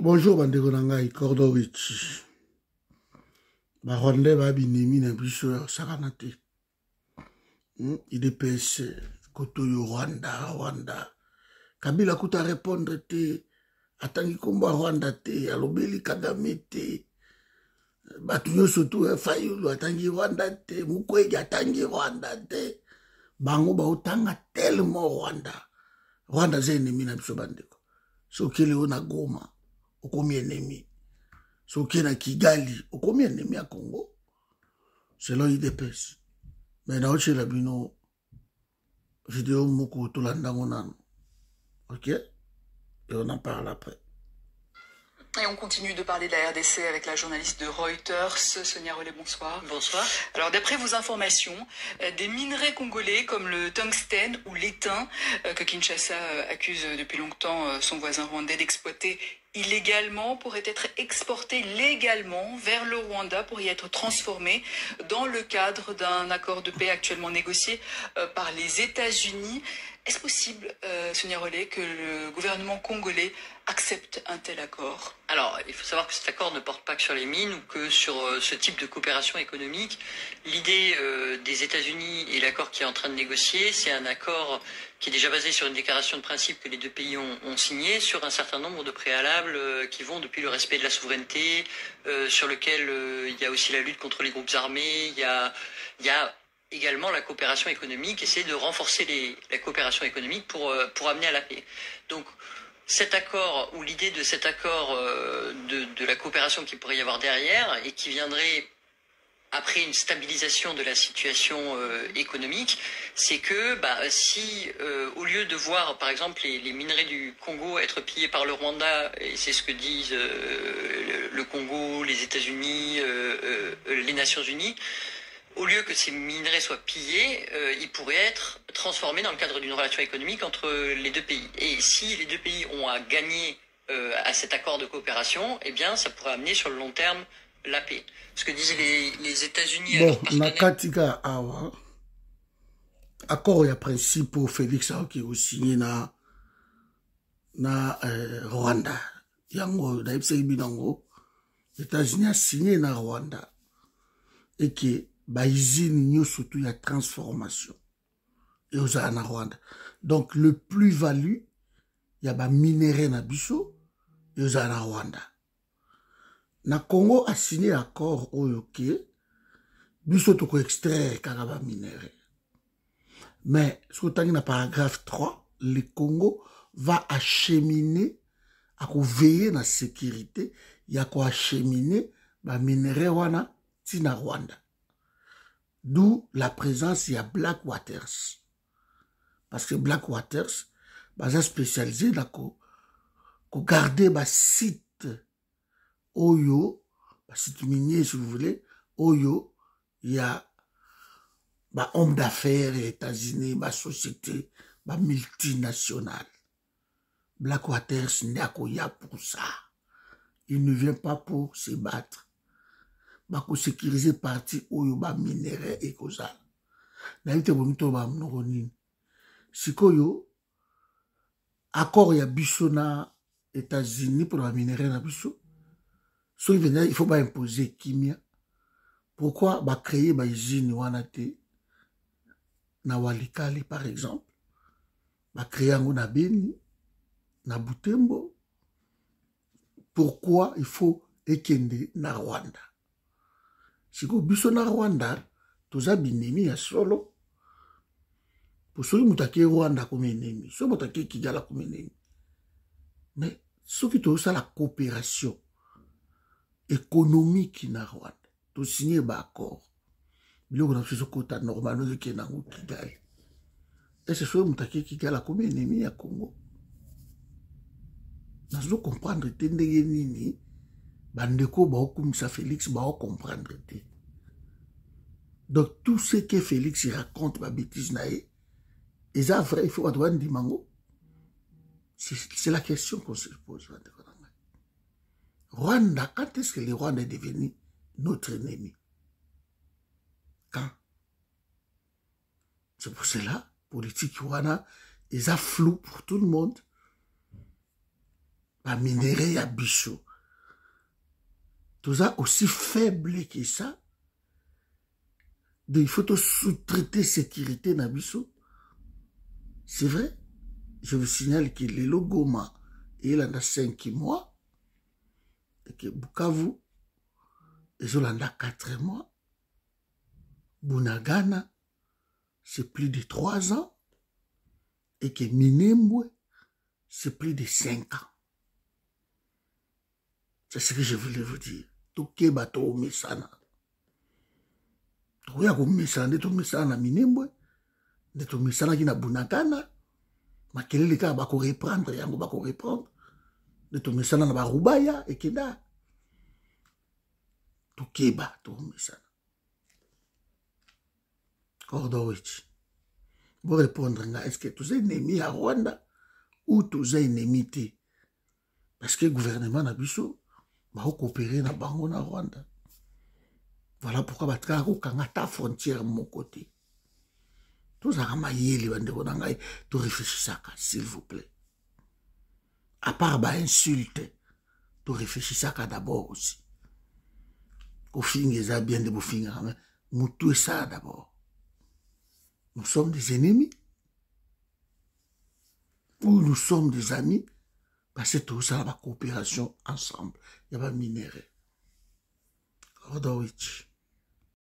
Bonjour bandeko na ngai Kordowich. Ba Rwandais ba binemi na biso sakana te. IDPS koto yo Rwanda. Kabila kuta répondre te. Atangi komba Rwanda te, alobeli Kagame te. Batu nyonso tu Fayulu atangi Rwanda te, Mukwege atangi Rwanda te. Bango ba otanga tellement Rwanda. Rwanda ze ennemi na biso bandeko. So kele ona Goma. Okomi ennemi. So na Kigali, okomi ennemi à Congo. Selon IDPS. Mais na oche la bino vidéo moko tolanda ngonano. Ok? Et on en parle après. Et on continue de parler de la RDC avec la journaliste de Reuters, Sonia Rollet, bonsoir. Bonsoir. Alors d'après vos informations, des minerais congolais comme le tungstène ou l'étain, que Kinshasa accuse depuis longtemps son voisin rwandais d'exploiter illégalement, pourraient être exportés légalement vers le Rwanda pour y être transformés dans le cadre d'un accord de paix actuellement négocié par les États-Unis. Est-ce possible, Sonia Rollet, que le gouvernement congolais accepte un tel accord? Alors, il faut savoir que cet accord ne porte pas que sur les mines ou que sur ce type de coopération économique. L'idée des États-Unis et l'accord qui est en train de négocier, c'est un accord qui est déjà basé sur une déclaration de principe que les deux pays ont signé, sur un certain nombre de préalables qui vont depuis le respect de la souveraineté, sur lequel il y a aussi la lutte contre les groupes armés, il y a également la coopération économique, essayer de renforcer la coopération économique pour amener à la paix. Donc, cet accord, ou l'idée de cet accord de la coopération qu'il pourrait y avoir derrière, et qui viendrait après une stabilisation de la situation économique, c'est que si au lieu de voir par exemple les minerais du Congo être pillés par le Rwanda, et c'est ce que disent le Congo, les États-Unis, les Nations Unies, au lieu que ces minerais soient pillés, ils pourraient être transformés dans le cadre d'une relation économique entre les deux pays. Et si les deux pays ont à gagner à cet accord de coopération, eh bien, ça pourrait amener sur le long terme la paix. Ce que disent les États-Unis. Bon, nakatika awa. Accord ya principe au Félix qui a signé na Rwanda. Yango, na ibinango. États-Unis a signé na Rwanda. Et qui usine surtout la transformation et aux en Rwanda. Donc le plus-value il y a minerai na biso et aux en Rwanda. Na Congo a signé accord OK biso to ko extraire kaka minerai. Mais ce que dans paragraphe 3, le Congo va acheminer à veiller na sécurité, il y a quoi acheminer ba minerai wana tina Rwanda. D'où la présence, il y a Black Waters. Parce que Black Waters, est spécialisé dans garder le site Oyo, le site minier si vous voulez, Oyo, il y a homme d'affaires des États-Unis, société, multinationale. Black Waters n'est pas pour ça. Il ne vient pas pour se battre. Bako sécuriser parti oyo ba minerai et kozala na ite bonito ba mnonini sikoyo accord ya biso na États-Unis pour la minerai na biso so il faut pas imposer kimia. Pourquoi ba créer ba usine wana te na Walikale par exemple, ba créer ngo na Beni na Butembo? Pourquoi il faut ekende na Rwanda? Siko biso na Rwanda toza binemi ya solo pour soki mutake Rwanda comme ennemi, so mutake Kigali comme ennemi. Mais ce qui toza la coopération économique na Rwanda, to signer ba accord. Biloko na fiso kota normalement ke na Kigali. Et c'est so mutake Kigali comme ennemi ya Congo. Nazo comprendre tendenge nini bandeko ba okumisa Félix ba comprendre te. Donc tout ce que Félix raconte ba bêtise nae, et ça vrai il faut avoir un dimango. C'est la question qu'on se pose. Rwanda, quand est-ce que le Rwanda est devenu notre ennemi? Quand? C'est pour cela, politique Rwanda, ils a flou pour tout le monde. ba minéraux ya biso. Tout ça aussi faible que ça. Donc il faut sous-traiter sécurité na biso. C'est vrai. Je vous signale que le Goma il en a 5 mois et que Bukavu il en a 4 mois. Bunagana c'est plus de 3 ans et que Minembwe c'est plus de 5 ans. C'est ce que je voulais vous dire. Toke bato mesana. Toya ko mesana de to mesana na Minembwe, de to mesana ki na Bunagana. Makelele ka ba ko reprendre yango ba ko reprendre. De to mesana na Barubaya et keda. Toke bato mesana. Cordowich. Vous répondre est-ce que tous ennemis à Rwanda ou tous ennemis te? Parce que le gouvernement na biso va coopérer na bango na Rwanda. Voilà pourquoi batka ko kangata frontière mon côté. Tous à ramayeli bande ko ngai to réfléchissaka s'il vous plaît. À part ba insulte, to réfléchissaka d'abord aussi. Au fin ça bien de bofinga mais mutu ça d'abord. Nous sommes des ennemis ou nous sommes des amis parce que tout ça va coopération ensemble. Il y a pas minéraux. Rodowich.